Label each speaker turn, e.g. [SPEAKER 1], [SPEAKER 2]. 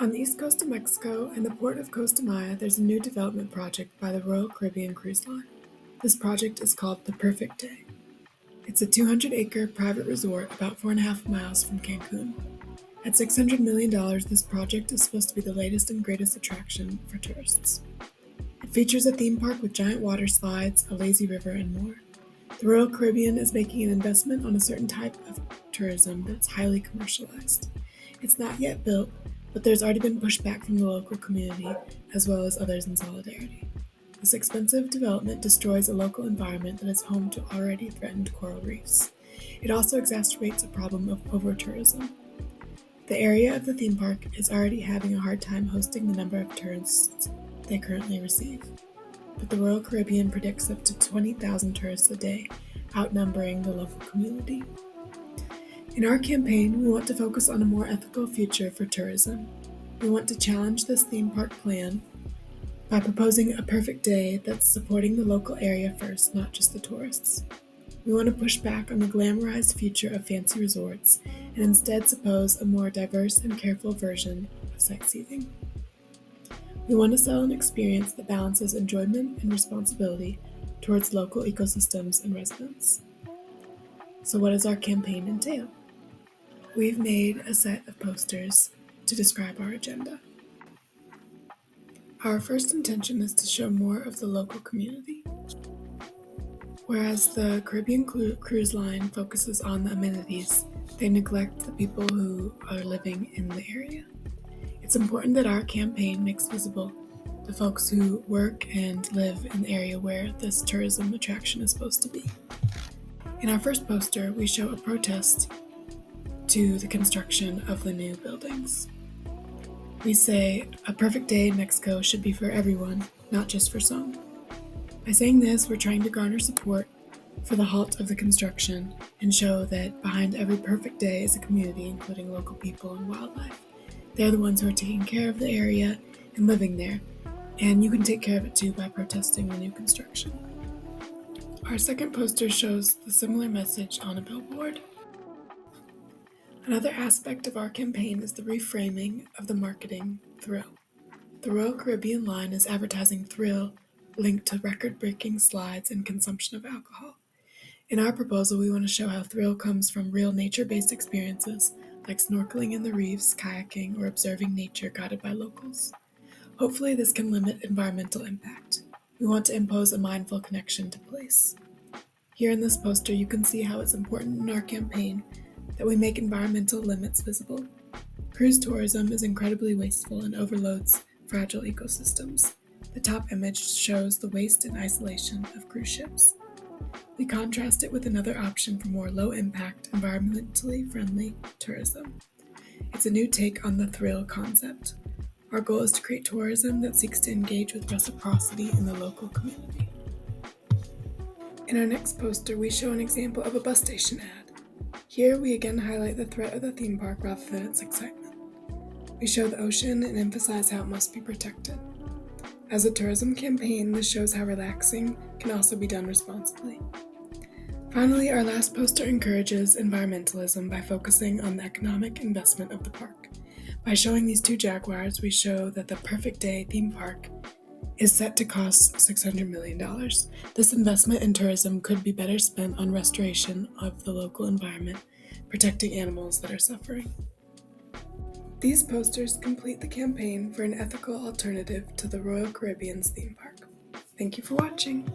[SPEAKER 1] On the east coast of Mexico, in the port of Costa Maya, there's a new development project by the Royal Caribbean Cruise Line. This project is called The Perfect Day. It's a 200-acre private resort about 4.5 miles from Cancun. At $600 million, this project is supposed to be the latest and greatest attraction for tourists. It features a theme park with giant water slides, a lazy river, and more. The Royal Caribbean is making an investment on a certain type of tourism that's highly commercialized. It's not yet built, but there's already been pushback from the local community, as well as others in solidarity. This expensive development destroys a local environment that is home to already threatened coral reefs. It also exacerbates a problem of over-tourism. The area of the theme park is already having a hard time hosting the number of tourists they currently receive. But the Royal Caribbean predicts up to 20,000 tourists a day, outnumbering the local community. In our campaign, we want to focus on a more ethical future for tourism. We want to challenge this theme park plan by proposing a perfect day that's supporting the local area first, not just the tourists. We want to push back on the glamorized future of fancy resorts and instead suppose a more diverse and careful version of sightseeing. We want to sell an experience that balances enjoyment and responsibility towards local ecosystems and residents. So what does our campaign entail? We've made a set of posters to describe our agenda. Our first intention is to show more of the local community. Whereas the Caribbean Cruise Line focuses on the amenities, they neglect the people who are living in the area. It's important that our campaign makes visible the folks who work and live in the area where this tourism attraction is supposed to be. In our first poster, we show a protest to the construction of the new buildings. We say, a perfect day in Mexico should be for everyone, not just for some. By saying this, we're trying to garner support for the halt of the construction and show that behind every perfect day is a community, including local people and wildlife. They're the ones who are taking care of the area and living there, and you can take care of it too by protesting the new construction. Our second poster shows the similar message on a billboard. Another aspect of our campaign is the reframing of the marketing thrill. The Royal Caribbean line is advertising thrill linked to record-breaking slides and consumption of alcohol. In our proposal, we want to show how thrill comes from real nature-based experiences like snorkeling in the reefs, kayaking, or observing nature guided by locals. Hopefully, this can limit environmental impact. We want to impose a mindful connection to place. Here in this poster, you can see how it's important in our campaign that we make environmental limits visible. Cruise tourism is incredibly wasteful and overloads fragile ecosystems. The top image shows the waste and isolation of cruise ships. We contrast it with another option for more low-impact, environmentally friendly tourism. It's a new take on the thrill concept. Our goal is to create tourism that seeks to engage with reciprocity in the local community. In our next poster, we show an example of a bus station ad. Here, we again highlight the threat of the theme park rather than its excitement. We show the ocean and emphasize how it must be protected. As a tourism campaign, this shows how relaxing can also be done responsibly. Finally, our last poster encourages environmentalism by focusing on the economic investment of the park. By showing these two jaguars, we show that the Perfect Day theme park is set to cost $600 million. This investment in tourism could be better spent on restoration of the local environment, protecting animals that are suffering. These posters complete the campaign for an ethical alternative to the Royal Caribbean's theme park. Thank you for watching.